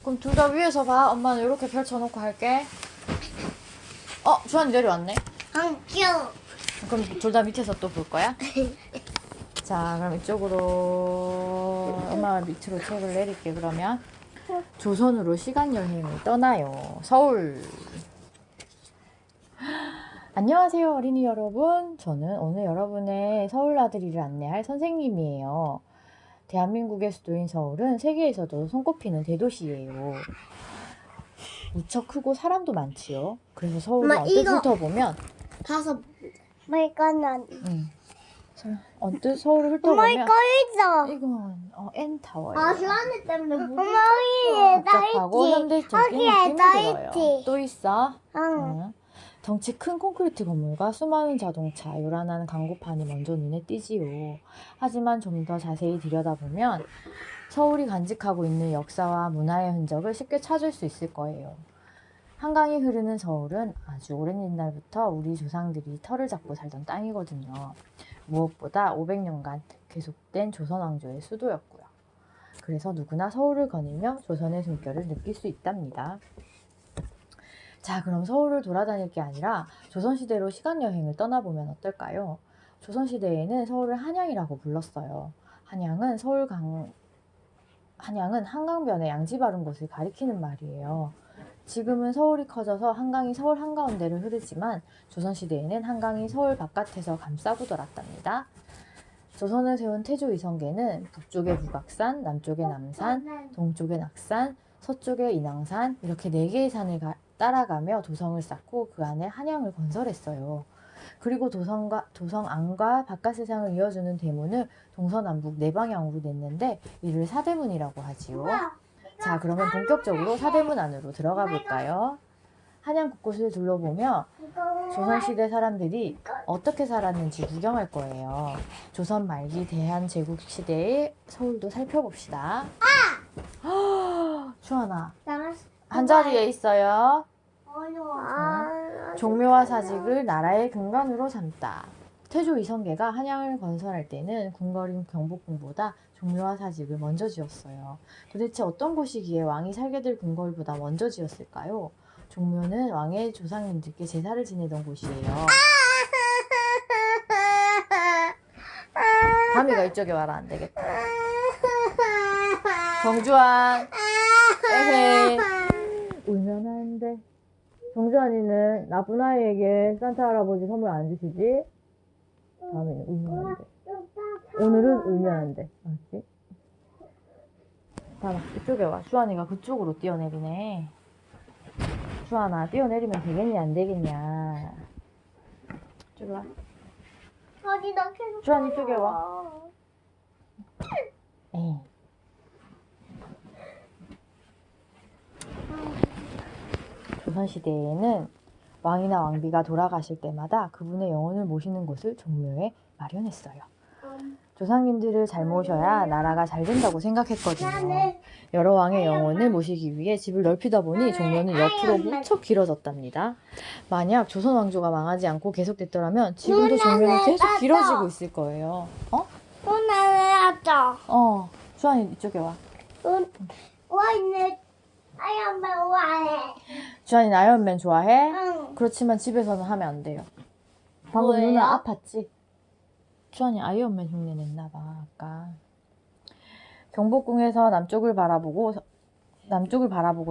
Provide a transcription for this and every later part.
그럼 둘 다 위에서 봐. 엄마는 이렇게 펼쳐놓고 할게. 주한이 내려왔네. 안녕. 그럼 둘 다 밑에서 또 볼 거야? 자, 그럼 이쪽으로 엄마가 밑으로 책을 내릴게. 그러면 조선으로 시간 여행을 떠나요. 서울. 안녕하세요, 어린이 여러분. 저는 오늘 여러분의 서울 나들이를 안내할 선생님이에요. 대한민국의 수도인 서울은 세계에서도 손꼽히는 대도시예요. 무척 크고 사람도 많지요. 그래서 서울을 엄마, 언뜻 이거. 훑어보면 봐서 이거는 언뜻 서울을 엄마 훑어보면 이거 있어. 이건 N타워예요. 아 주한이 때문에 못 엄마 여기에 복잡하고 현대적인 느낌이 들어요. 있지. 또 있어? 응. 응. 덩치 큰 콘크리트 건물과 수많은 자동차, 요란한 광고판이 먼저 눈에 띄지요. 하지만 좀 더 자세히 들여다보면 서울이 간직하고 있는 역사와 문화의 흔적을 쉽게 찾을 수 있을 거예요. 한강이 흐르는 서울은 아주 오랜 옛날부터 우리 조상들이 터를 잡고 살던 땅이거든요. 무엇보다 500년간 계속된 조선 왕조의 수도였고요. 그래서 누구나 서울을 거닐며 조선의 숨결을 느낄 수 있답니다. 자, 그럼 서울을 돌아다닐 게 아니라 조선시대로 시간여행을 떠나보면 어떨까요? 조선시대에는 서울을 한양이라고 불렀어요. 한양은 한강변에 양지 바른 곳을 가리키는 말이에요. 지금은 서울이 커져서 한강이 서울 한가운데를 흐르지만 조선시대에는 한강이 서울 바깥에서 감싸고 돌았답니다. 조선을 세운 태조 이성계는 북쪽에 북악산, 남쪽에 남산, 동쪽에 낙산, 서쪽에 인왕산 이렇게 4개의 산을 따라가며 도성을 쌓고 그 안에 한양을 건설했어요. 그리고 도성 안과 바깥 세상을 이어주는 대문을 동서남북 4방향으로 냈는데 이를 사대문이라고 하지요. 자, 그러면 본격적으로 사대문 안으로 들어가 볼까요? 한양 곳곳을 둘러보며 조선시대 사람들이 어떻게 살았는지 구경할 거예요. 조선 말기 대한제국시대의 서울도 살펴봅시다. 주하나, 한자리에 있어요. 종묘와 사직을 나라의 근간으로 삼다. 태조 이성계가 한양을 건설할 때는 궁궐인 경복궁보다 종묘와 사직을 먼저 지었어요. 도대체 어떤 곳이기에 왕이 살게 될 궁궐보다 먼저 지었을까요? 종묘는 왕의 조상님들께 제사를 지내던 곳이에요. 다미가 이쪽에 와라, 안 되겠다. 정주환, 에헤이. 울면 안 돼. 정주환이는 나쁜 아이에게 산타 할아버지 선물 안 주시지? 다음에는 울면 안 돼. 오늘은 울면 안 돼. 알았지? 다음아, 이쪽에 와. 주환이가 그쪽으로 뛰어내리네. 주환아, 뛰어내리면 되겠냐, 안 되겠냐. 이쪽에 와. 주환이 이쪽에 와. 에이. 조선시대에는 왕이나 왕비가 돌아가실 때마다 그분의 영혼을 모시는 곳을 종묘에 마련했어요. 조상님들을 잘 모셔야 나라가 잘 된다고 생각했거든요. 여러 왕의 영혼을 모시기 위해 집을 넓히다 보니 종묘는 옆으로 무척 길어졌답니다. 만약 조선 왕조가 망하지 않고 계속됐더라면 지금도 종묘는 계속 길어지고 있을 거예요. 주한이 이쪽에 와. 주한이 아이언맨 좋아해? 응. 그렇지만 집에서는 하면 안 돼요. 방금 뭐예요? 누나 아팠지? 주한이 아이언맨 흉내 냈나봐 아까. 경복궁에서 남쪽을 바라보고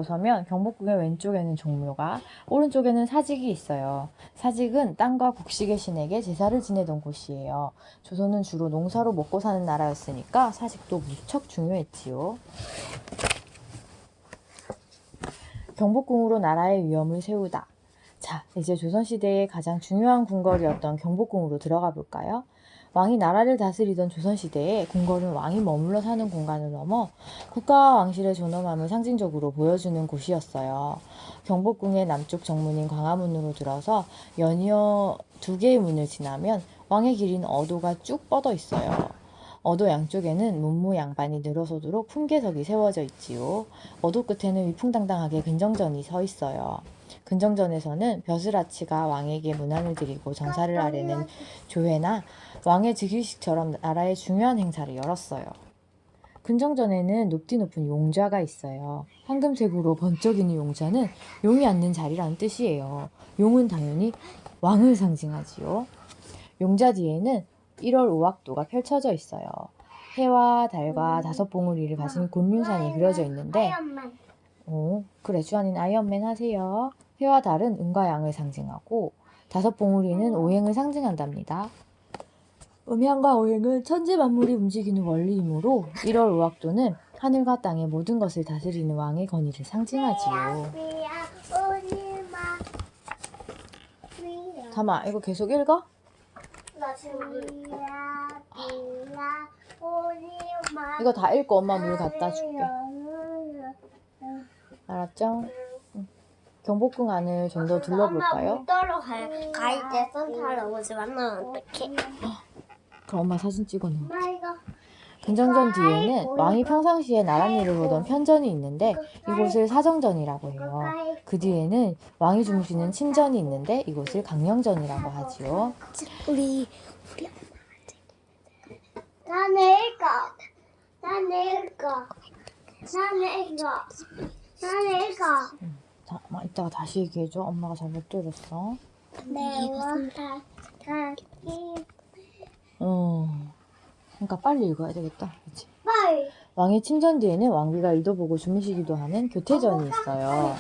서면 경복궁의 왼쪽에는 종묘가, 오른쪽에는 사직이 있어요. 사직은 땅과 곡식의 신에게 제사를 지내던 곳이에요. 조선은 주로 농사로 먹고 사는 나라였으니까 사직도 무척 중요했지요. 경복궁으로 나라의 위엄을 세우다. 자, 이제 조선시대의 가장 중요한 궁궐이었던 경복궁으로 들어가 볼까요? 왕이 나라를 다스리던 조선시대에 궁궐은 왕이 머물러 사는 공간을 넘어 국가와 왕실의 존엄함을 상징적으로 보여주는 곳이었어요. 경복궁의 남쪽 정문인 광화문으로 들어서 연이어 2개의 문을 지나면 왕의 길인 어도가 쭉 뻗어 있어요. 어도 양쪽에는 문무 양반이 늘어서도록 품계석이 세워져 있지요. 어도 끝에는 위풍당당하게 근정전이 서 있어요. 근정전에서는 벼슬아치가 왕에게 문안을 드리고 정사를 아뢰는 조회나 왕의 즉위식처럼 나라의 중요한 행사를 열었어요. 근정전에는 높디 높은 용좌가 있어요. 황금색으로 번쩍이는 용좌는 용이 앉는 자리라는 뜻이에요. 용은 당연히 왕을 상징하지요. 용좌 뒤에는 1월 5학도가 펼쳐져 있어요. 해와 달과 5봉우리를 가진 곤륜산이 그려져 있는데 아이언맨. 그래 주한이는 아이언맨 하세요. 해와 달은 은과 양을 상징하고 5봉우리는 오행을 상징한답니다. 음양과 오행은 천지 만물이 움직이는 원리이므로 1월 5학도는 하늘과 땅의 모든 것을 다스리는 왕의 권위를 상징하지요. 잠깐만 이거 계속 읽어? 나 지금 이거 다 읽고 엄마 물 갖다 줄게. 알았죠? 경복궁 안을 좀 더 둘러볼까요? 엄마 물 떠러 갈 때 산타 할아버지 만나면 어떡해? 그럼 엄마 사진 찍어놓어. 엄마 이거 근정전 뒤에는 왕이 평상시에 나랏일을 보던 편전이 있는데 이곳을 사정전이라고 해요. 그 뒤에는 왕이 주무시는 침전이 있는데 이곳을 강령전이라고 하지요. 우리 나는 읽어. 나는 읽어. 나는 읽어. 나는 읽어. 엄마 이따가 다시 얘기해줘. 엄마가 잘 못 들었어. 내와 그러니까 빨리 읽어야 되겠다. 그치? 빨리. 왕의 침전 뒤에는 왕비가 일도 보고 주무시기도 하는 교태전이 있어요.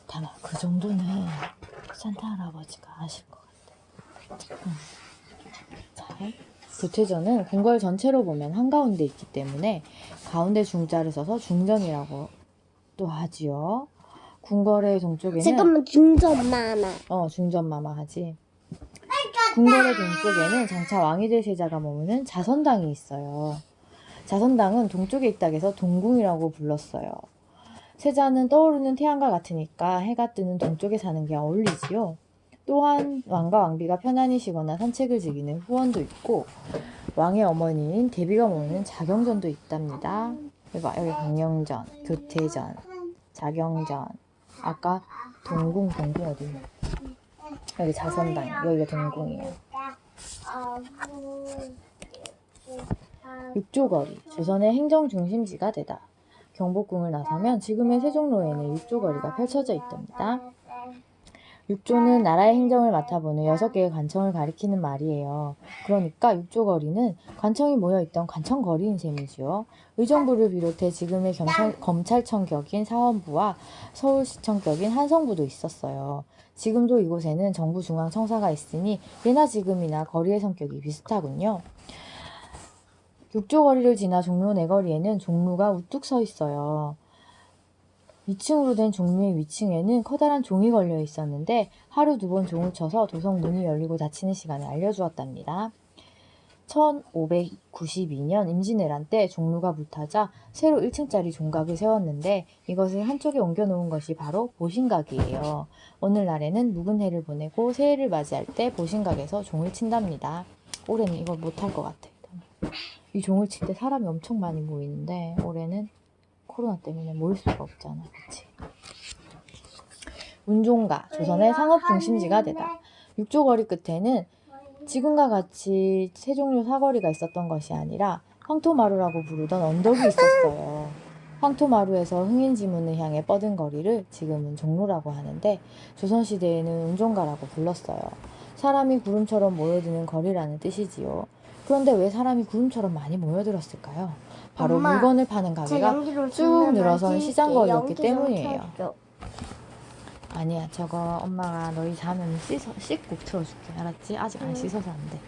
다만 그 정도는 산타 할아버지가 아실 것 같아. 자, 교태전은 궁궐 전체로 보면 한가운데 있기 때문에 가운데 중자를 써서 중전이라고 또 하지요. 궁궐의 동쪽에는 잠깐만 중전마마. 중전마마 하지. 궁궐의 동쪽에는 장차 왕이 될 세자가 머무는 자선당이 있어요. 자선당은 동쪽에 있다고 해서 동궁이라고 불렀어요. 세자는 떠오르는 태양과 같으니까 해가 뜨는 동쪽에 사는 게 어울리지요. 또한 왕과 왕비가 편안히 쉬거나 산책을 즐기는 후원도 있고 왕의 어머니인 대비가 머무는 자경전도 있답니다. 여기 강령전, 교태전, 자경전. 아까 동궁 어디 있나? 여기 자선당, 여기가 동궁이에요. 육조거리, 조선의 행정 중심지가 되다. 경복궁을 나서면 지금의 세종로에는 육조거리가 펼쳐져 있답니다. 육조는 나라의 행정을 맡아보는 6개의 관청을 가리키는 말이에요. 그러니까 육조거리는 관청이 모여있던 관청거리인 셈이지요. 의정부를 비롯해 지금의 검찰청 격인 사헌부와 서울시청 격인 한성부도 있었어요. 지금도 이곳에는 정부 중앙청사가 있으니 예나 지금이나 거리의 성격이 비슷하군요. 육조거리를 지나 종로 내거리에는 종루가 우뚝 서 있어요. 2층으로 된 종루의 위층에는 커다란 종이 걸려 있었는데 하루 2번 종을 쳐서 도성 문이 열리고 닫히는 시간을 알려주었답니다. 1592년 임진왜란 때 종루가 불타자 새로 1층짜리 종각을 세웠는데 이것을 한쪽에 옮겨놓은 것이 바로 보신각이에요. 오늘날에는 묵은 해를 보내고 새해를 맞이할 때 보신각에서 종을 친답니다. 올해는 이걸 못할 것 같아. 이 종을 칠 때 사람이 엄청 많이 모이는데 올해는 코로나 때문에 모일 수가 없잖아. 그치? 운종가, 조선의 상업 중심지가 되다. 육조거리 끝에는 지금과 같이 세종류 사거리가 있었던 것이 아니라 황토마루라고 부르던 언덕이 있었어요. 황토마루에서 흥인지문을 향해 뻗은 거리를 지금은 종로라고 하는데 조선시대에는 운종가라고 불렀어요. 사람이 구름처럼 모여드는 거리라는 뜻이지요. 그런데 왜 사람이 구름처럼 많이 모여들었을까요? 바로 엄마, 물건을 파는 가게가 쭉 늘어선 시장거리였기 때문이에요. 아니야, 저거 엄마가 너희 자면 씻고 틀어줄게. 알았지? 아직 안 씻어서 안 돼.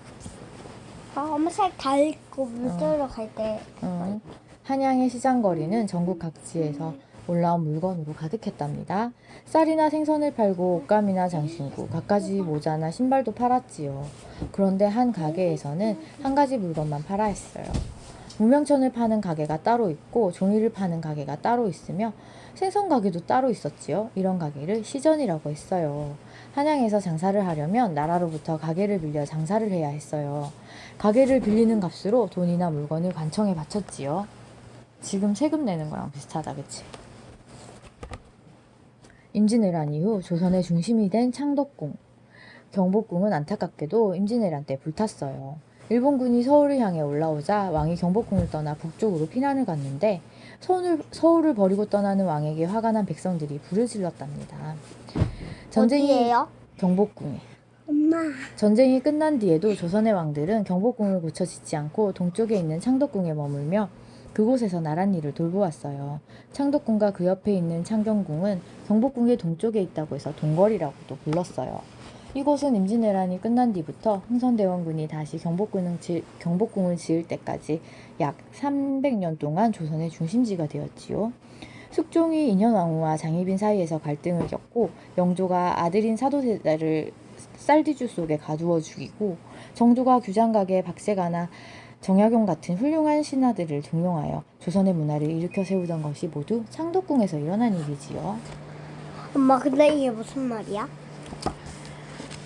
엄마 살 닳고 물 떠러 갈 때. 한양의 시장거리는 전국 각지에서 올라온 물건으로 가득했답니다. 쌀이나 생선을 팔고 옷감이나 장신구, 갖가지 모자나 신발도 팔았지요. 그런데 한 가게에서는 한 가지 물건만 팔아 했어요. 무명천을 파는 가게가 따로 있고 종이를 파는 가게가 따로 있으며 생선 가게도 따로 있었지요. 이런 가게를 시전이라고 했어요. 한양에서 장사를 하려면 나라로부터 가게를 빌려 장사를 해야 했어요. 가게를 빌리는 값으로 돈이나 물건을 관청에 바쳤지요. 지금 세금 내는 거랑 비슷하다, 그치? 임진왜란 이후 조선의 중심이 된 창덕궁. 경복궁은 안타깝게도 임진왜란 때 불탔어요. 일본군이 서울을 향해 올라오자 왕이 경복궁을 떠나 북쪽으로 피난을 갔는데 서울을 버리고 떠나는 왕에게 화가 난 백성들이 불을 질렀답니다. 어디예요? 경복궁에. 엄마. 전쟁이 끝난 뒤에도 조선의 왕들은 경복궁을 고쳐 짓지 않고 동쪽에 있는 창덕궁에 머물며 그곳에서 나란 일을 돌보았어요. 창덕궁과 그 옆에 있는 창경궁은 경복궁의 동쪽에 있다고 해서 동궐이라고도 불렀어요. 이곳은 임진왜란이 끝난 뒤부터 흥선대원군이 다시 경복궁을 지을 때까지 약 300년 동안 조선의 중심지가 되었지요. 숙종이 인현왕후와 장희빈 사이에서 갈등을 겪고 영조가 아들인 사도세자를 쌀뒤주 속에 가두어 죽이고 정조가 규장각의 박세가나 정약용 같은 훌륭한 신하들을 등용하여 조선의 문화를 일으켜 세우던 것이 모두 창덕궁에서 일어난 일이지요. 엄마, 근데 이게 무슨 말이야?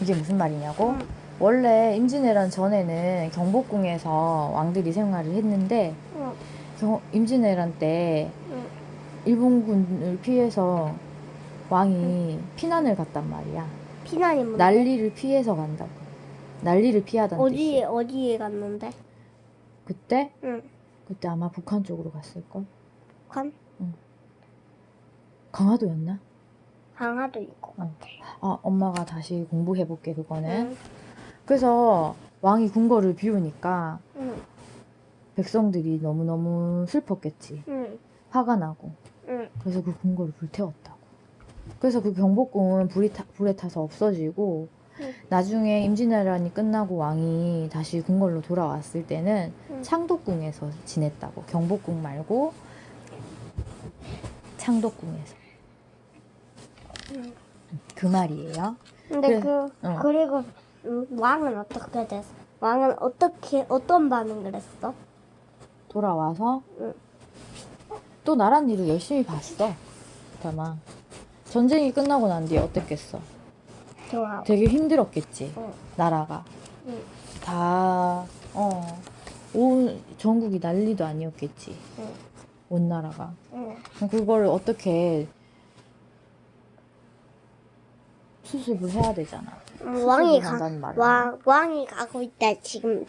이게 무슨 말이냐고? 원래 임진왜란 전에는 경복궁에서 왕들이 생활을 했는데 임진왜란 때 일본군을 피해서 왕이 피난을 갔단 말이야. 피난이 뭔데? 난리를 피해서 간다고. 난리를 피하던 뜻이야. 어디에 갔는데? 그때? 응. 그때 아마 북한 쪽으로 갔을걸? 북한? 강화도였나? 강화도 있고. 아, 엄마가 다시 공부해볼게, 그거는. 응. 그래서 왕이 궁궐을 비우니까 응. 백성들이 너무너무 슬펐겠지. 응. 화가 나고. 응. 그래서 그 궁궐을 불태웠다고. 그래서 그 경복궁은 불에 타서 없어지고 나중에 임진왜란이 끝나고 왕이 다시 궁궐로 돌아왔을 때는 창덕궁에서 지냈다고. 경복궁 말고 창덕궁에서. 그 말이에요. 근데 그래, 그리고 왕은 어떻게 됐어? 왕은 어떤 반응을 했어? 돌아와서 응. 또 나란 일을 열심히 봤어. 다만 전쟁이 끝나고 난 뒤에 어땠겠어? 좋아. 되게 힘들었겠지. 응. 나라가 응. 다 온 전국이 난리도 아니었겠지. 응. 온 나라가. 응. 그걸 어떻게 수습을 해야 되잖아. 왕이 한다는 말은. 왕이 가고 있다. 지금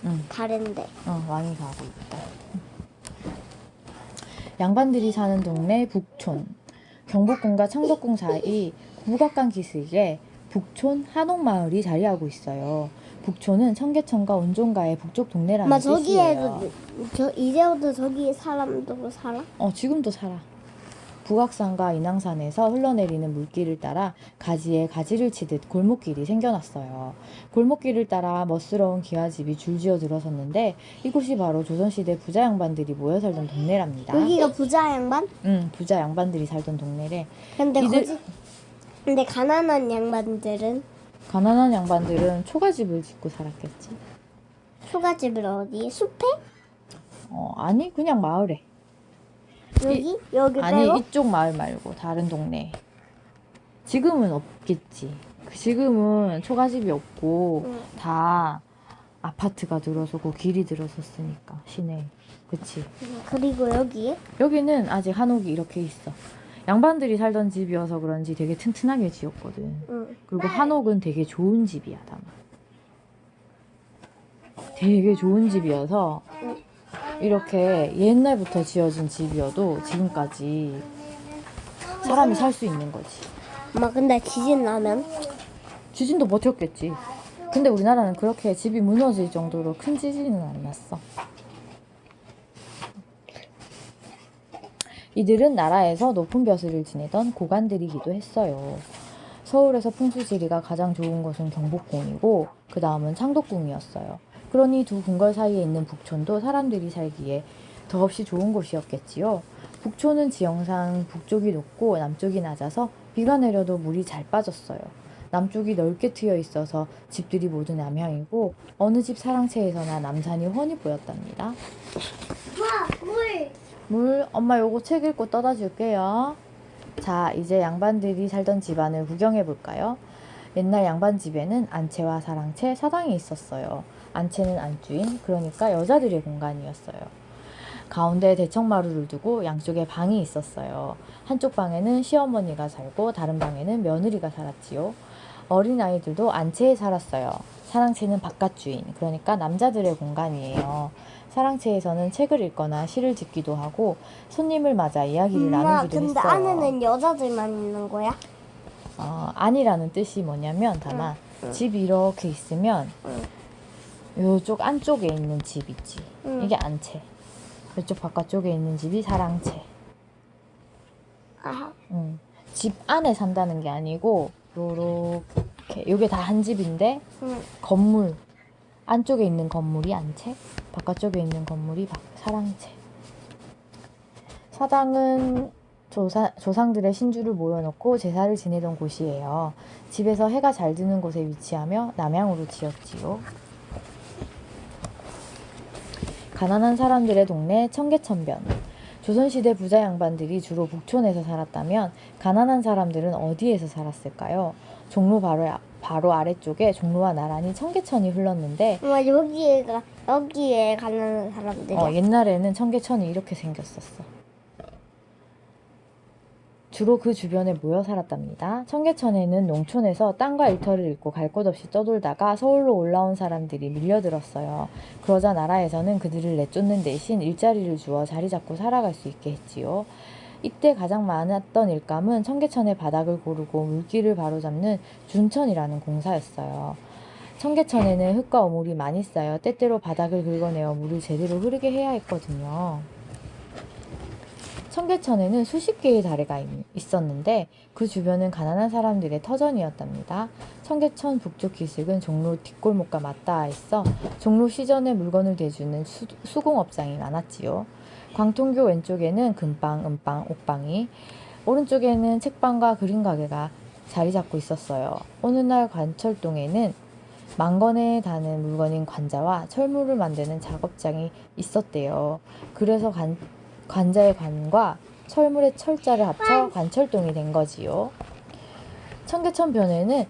응. 다른데. 왕이 가고 있다. 양반들이 사는 동네 북촌. 경복궁과 창덕궁 사이 국악관 기슭에 북촌 한옥마을이 자리하고 있어요. 북촌은 청계천과 온종가의 북쪽 동네라는 엄마, 뜻이에요. 이제부터 저기 사람도 살아? 지금도 살아. 북악산과 인왕산에서 흘러내리는 물길을 따라 가지에 가지를 치듯 골목길이 생겨났어요. 골목길을 따라 멋스러운 기와집이 줄지어 들어섰는데 이곳이 바로 조선시대 부자 양반들이 모여 살던 동네랍니다. 여기가 부자 양반? 응, 부자 양반들이 살던 동네래. 근데 근데 가난한 양반들은 가난한 양반들은 초가집을 짓고 살았겠지. 초가집을 어디? 숲에? 아니, 그냥 마을에. 여기 아니, 빼고? 이쪽 마을 말고 다른 동네. 지금은 없겠지. 지금은 초가집이 없고 응. 다 아파트가 들어서고 길이 들어섰으니까 시내. 그치? 그리고 여기에? 여기는 아직 한옥이 이렇게 있어. 양반들이 살던 집이어서 그런지 되게 튼튼하게 지었거든. 응. 그리고 한옥은 되게 좋은 집이야, 다만. 되게 좋은 집이어서 이렇게 옛날부터 지어진 집이어도 지금까지 사람이 살 수 있는 거지. 엄마, 근데 지진 나면? 지진도 버텼겠지. 근데 우리나라는 그렇게 집이 무너질 정도로 큰 지진은 안 났어. 이들은 나라에서 높은 벼슬을 지내던 고관들이기도 했어요. 서울에서 풍수지리가 가장 좋은 곳은 경복궁이고 그 다음은 창덕궁이었어요. 그러니 두 궁궐 사이에 있는 북촌도 사람들이 살기에 더없이 좋은 곳이었겠지요. 북촌은 지형상 북쪽이 높고 남쪽이 낮아서 비가 내려도 물이 잘 빠졌어요. 남쪽이 넓게 트여 있어서 집들이 모두 남향이고 어느 집 사랑채에서나 남산이 훤히 보였답니다. 와, 물. 물, 엄마 요거 책 읽고 떠다 줄게요. 자, 이제 양반들이 살던 집안을 구경해 볼까요? 옛날 양반 집에는 안채와 사랑채, 사당이 있었어요. 안채는 안주인, 그러니까 여자들의 공간이었어요. 가운데 대청마루를 두고 양쪽에 방이 있었어요. 한쪽 방에는 시어머니가 살고 다른 방에는 며느리가 살았지요. 어린아이들도 안채에 살았어요. 사랑채는 바깥 주인, 그러니까 남자들의 공간이에요. 사랑채에서는 책을 읽거나 시를 짓기도 하고 손님을 맞아 이야기를 엄마, 나누기도 근데 했어요. 안에는 여자들만 있는 거야? 아니라는 뜻이 뭐냐면 다만 집이 이렇게 있으면 요쪽 안쪽에 있는 집 있지. 이게 안채. 이쪽 바깥쪽에 있는 집이 사랑채. 아, 집 안에 산다는 게 아니고 요렇게 요게 다 한 집인데 건물 안쪽에 있는 건물이 안채, 바깥쪽에 있는 건물이 사랑채. 사당은 조상들의 신주를 모여놓고 제사를 지내던 곳이에요. 집에서 해가 잘 드는 곳에 위치하며 남향으로 지었지요. 가난한 사람들의 동네 청계천변. 조선시대 부자 양반들이 주로 북촌에서 살았다면 가난한 사람들은 어디에서 살았을까요? 종로 바로 아래쪽에 종로와 나란히 청계천이 흘렀는데 엄마, 여기에 가는 사람들이야. 옛날에는 청계천이 이렇게 생겼었어. 주로 그 주변에 모여 살았답니다. 청계천에는 농촌에서 땅과 일터를 잃고 갈 곳 없이 떠돌다가 서울로 올라온 사람들이 밀려들었어요. 그러자 나라에서는 그들을 내쫓는 대신 일자리를 주어 자리 잡고 살아갈 수 있게 했지요. 이때 가장 많았던 일감은 청계천의 바닥을 고르고 물길을 바로잡는 준천이라는 공사였어요. 청계천에는 흙과 오물이 많이 쌓여 때때로 바닥을 긁어내어 물을 제대로 흐르게 해야 했거든요. 청계천에는 수십 개의 다리가 있었는데 그 주변은 가난한 사람들의 터전이었답니다. 청계천 북쪽 기슭은 종로 뒷골목과 맞닿아 있어 종로 시전에 물건을 대주는 수공업장이 많았지요. 광통교 왼쪽에는 금방, 은방, 옥방이, 오른쪽에는 책방과 그림 가게가 자리 잡고 있었어요. 어느 날 관철동에는 만건에 다는 물건인 관자와 철물을 만드는 작업장이 있었대요. 그래서 관자의 관과 철물의 철자를 합쳐 관철동이 된 거지요. 청계천 변에는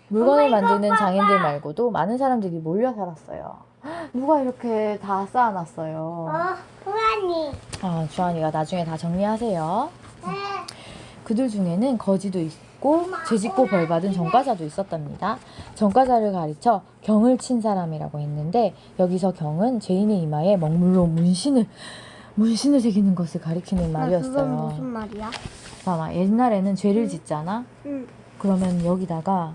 물건을 만드는 장인들 말고도 많은 사람들이 몰려 살았어요. 누가 이렇게 다 쌓아놨어요. 호란이. 주한이가 나중에 다 정리하세요. 그들 중에는 거지도 있고 죄짓고 벌받은 전과자도 있었답니다. 전과자를 가리쳐 경을 친 사람이라고 했는데 여기서 경은 죄인의 이마에 먹물로 문신을 새기는 것을 가리키는 말이었어요. 그건 무슨 말이야? 봐봐, 옛날에는 죄를 짓잖아? 응. 그러면 여기다가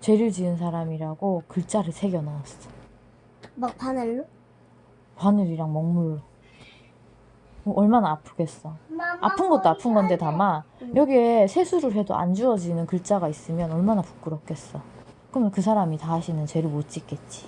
죄를 지은 사람이라고 글자를 새겨 넣었어. 막 바늘로? 바늘이랑 먹물로. 얼마나 아프겠어. 아픈 것도 아픈 건데 다마 여기에 세수를 해도 안 지워지는 글자가 있으면 얼마나 부끄럽겠어. 그러면 그 사람이 다시는 죄를 못 짓겠지.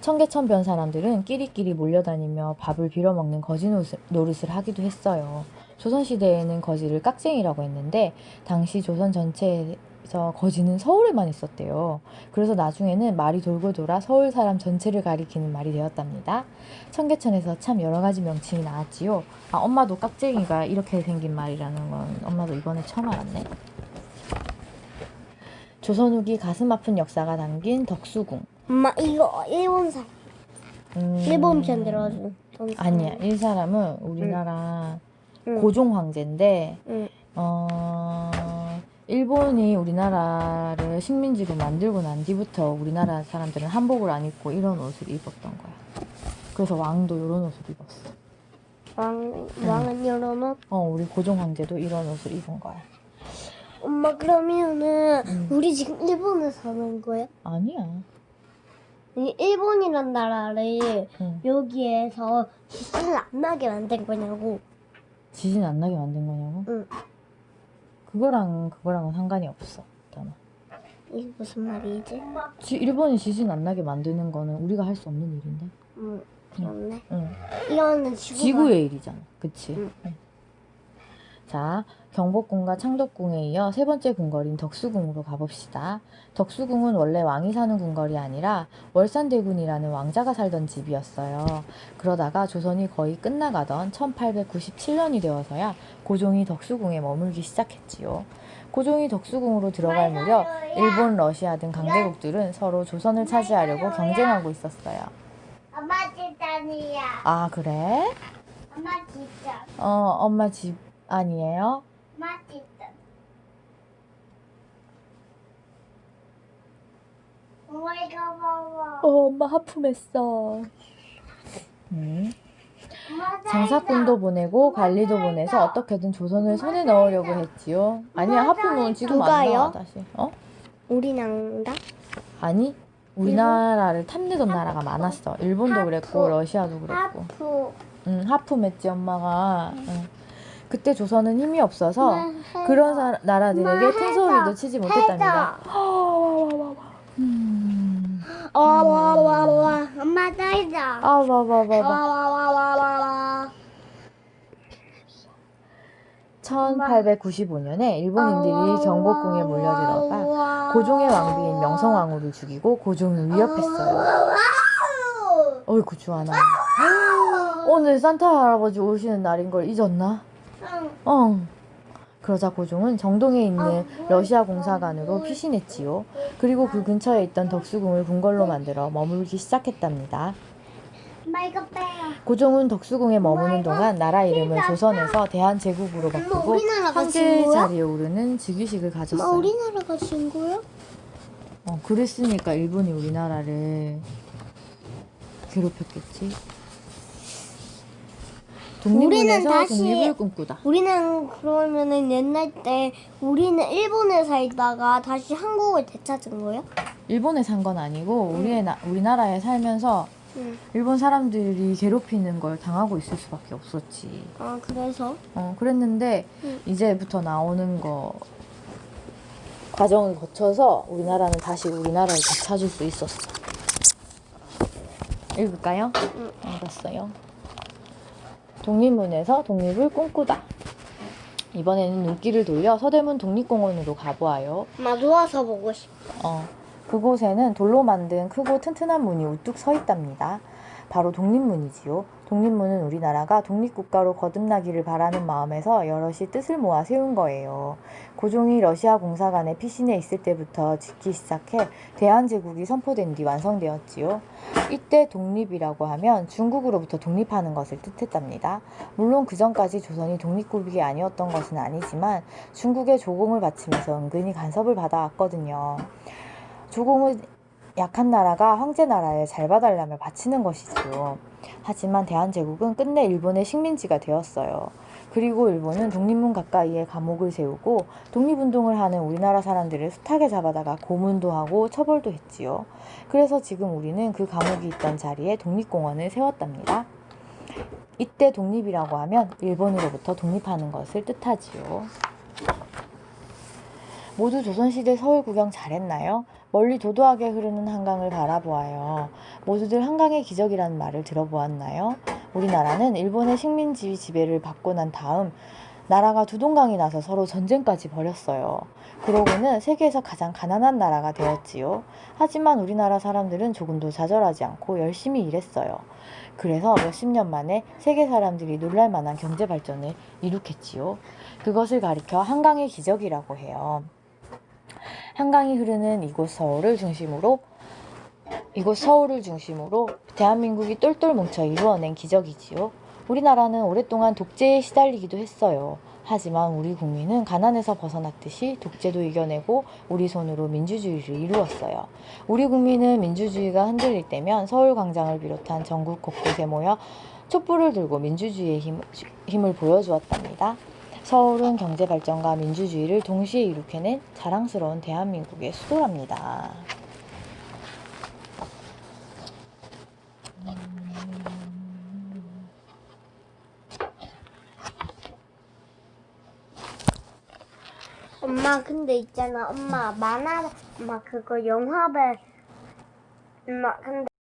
청계천변 사람들은 끼리끼리 몰려다니며 밥을 빌어먹는 거지 노릇을 하기도 했어요. 조선시대에는 거지를 깍쟁이라고 했는데 당시 조선 전체에서 거지는 서울에만 있었대요. 그래서 나중에는 말이 돌고 돌아 서울 사람 전체를 가리키는 말이 되었답니다. 청계천에서 참 여러 가지 명칭이 나왔지요. 엄마도 깍쟁이가 이렇게 생긴 말이라는 건 엄마도 이번에 처음 알았네. 조선 후기 가슴 아픈 역사가 담긴 덕수궁. 엄마, 이거 일본 사람. 일본 편 들어준. 아니야. 이 사람은 우리나라 응. 고종 황제인데 응. 일본이 우리나라를 식민지로 만들고 난 뒤부터 우리나라 사람들은 한복을 안 입고 이런 옷을 입었던 거야. 그래서 왕도 이런 옷을 입었어. 왕은 이런 옷? 우리 고종 황제도 이런 옷을 입은 거야. 엄마, 그러면은 우리 지금 일본에 사는 거야? 아니야. 이 일본이란 나라를 응. 여기에서 지진을 안 나게 만든 거냐고. 지진 안 나게 만든 거냐고? 응. 그거랑은 상관이 없어. 일단은. 이게 무슨 말이지? 일본이 지진 안 나게 만드는 거는 우리가 할 수 없는 일인데. 그렇네. 응. 이거는 지구의 일이잖아. 그치? 응. 응. 자, 경복궁과 창덕궁에 이어 세 번째 궁궐인 덕수궁으로 가봅시다. 덕수궁은 원래 왕이 사는 궁궐이 아니라 월산대군이라는 왕자가 살던 집이었어요. 그러다가 조선이 거의 끝나가던 1897년이 되어서야 고종이 덕수궁에 머물기 시작했지요. 고종이 덕수궁으로 들어갈 무렵 일본, 러시아 등 강대국들은 서로 조선을 차지하려고 경쟁하고 있었어요. 엄마 집 아니야. 아, 그래? 엄마 진짜. 엄마 집 아니에요? 엄마 진짜. 엄마 이거 봐봐. 엄마 하품했어. 엄마 장사꾼도 보내고 관리도 보내서 어떻게든 조선을 손에 넣으려고 했지요. 아니야, 하품은 지금 안 나와, 누가요? 다시. 우리나라? 아니, 우리나라를 탐내던 나라가 많았어. 일본도 그랬고, 러시아도 그랬고. 하프. 하품했지, 엄마가. 그때 조선은 힘이 없어서 그런 나라들에게 큰 소리도 치지 못했답니다. 와와와와. 엄마 살자. 아, 봐봐. 와와와와와. 1895년에 일본인들이 경복궁에 몰려들어가 고종의 왕비인 명성황후를 죽이고 고종을 위협했어요. 어이구, 주하나. 오늘 산타 할아버지 오시는 날인 걸 잊었나? 그러자 고종은 정동에 있는 러시아 공사관으로 피신했지요. 그리고 그 근처에 있던 덕수궁을 궁궐로 만들어 머물기 시작했답니다. 엄마 이거 빼요. 고종은 덕수궁에 머무는 동안 나라 이름을 조선에서 대한제국으로 바꾸고 우리나라가 황제 진 거야? 자리에 오르는 즉위식을 엄마 가졌어요. 우리나라가 진 거야? 그랬으니까 일본이 우리나라를 괴롭혔겠지. 독립을 우리는 해서 다시- 독립을 꿈꾸다. 우리는 그러면은 옛날 때 우리는 일본에 살다가 다시 한국을 되찾은 거야? 일본에 산 건 아니고 우리나라에 살면서 응. 일본 사람들이 괴롭히는 걸 당하고 있을 수밖에 없었지. 아 그래서? 그랬는데 이제부터 나오는 거 과정을 거쳐서 우리나라는 다시 우리나라를 되찾을 수 있었어. 읽을까요? 응. 알았어요. 독립문에서 독립을 꿈꾸다. 이번에는 눈길을 돌려 서대문 독립공원으로 가보아요. 엄마 누워서 보고 싶어. 그곳에는 돌로 만든 크고 튼튼한 문이 우뚝 서 있답니다. 바로 독립문이지요. 독립문은 우리나라가 독립국가로 거듭나기를 바라는 마음에서 여럿이 뜻을 모아 세운 거예요. 고종이 러시아 공사관에 피신해 있을 때부터 짓기 시작해 대한제국이 선포된 뒤 완성되었지요. 이때 독립이라고 하면 중국으로부터 독립하는 것을 뜻했답니다. 물론 그 전까지 조선이 독립국이 아니었던 것은 아니지만 중국의 조공을 바치면서 은근히 간섭을 받아왔거든요. 조공은 약한 나라가 황제 나라에 잘 봐달라며 바치는 것이지요. 하지만 대한제국은 끝내 일본의 식민지가 되었어요. 그리고 일본은 독립문 가까이에 감옥을 세우고 독립운동을 하는 우리나라 사람들을 숱하게 잡아다가 고문도 하고 처벌도 했지요. 그래서 지금 우리는 그 감옥이 있던 자리에 독립공원을 세웠답니다. 이때 독립이라고 하면 일본으로부터 독립하는 것을 뜻하지요. 모두 조선시대 서울 구경 잘했나요? 멀리 도도하게 흐르는 한강을 바라보아요. 모두들 한강의 기적이라는 말을 들어보았나요? 우리나라는 일본의 식민지 지배를 받고 난 다음 나라가 두 동강이 나서 서로 전쟁까지 벌였어요. 그러고는 세계에서 가장 가난한 나라가 되었지요. 하지만 우리나라 사람들은 조금도 좌절하지 않고 열심히 일했어요. 그래서 몇십 년 만에 세계 사람들이 놀랄 만한 경제 발전을 이룩했지요. 그것을 가리켜 한강의 기적이라고 해요. 한강이 흐르는 이곳 서울을 중심으로 대한민국이 똘똘 뭉쳐 이루어낸 기적이지요. 우리나라는 오랫동안 독재에 시달리기도 했어요. 하지만 우리 국민은 가난에서 벗어났듯이 독재도 이겨내고 우리 손으로 민주주의를 이루었어요. 우리 국민은 민주주의가 흔들릴 때면 서울광장을 비롯한 전국 곳곳에 모여 촛불을 들고 민주주의의 힘을 보여주었답니다. 서울은 경제발전과 민주주의를 동시에 이룩해낸 자랑스러운 대한민국의 수도랍니다. 엄마 근데 있잖아. 엄마 그거 영화배. 엄마 근데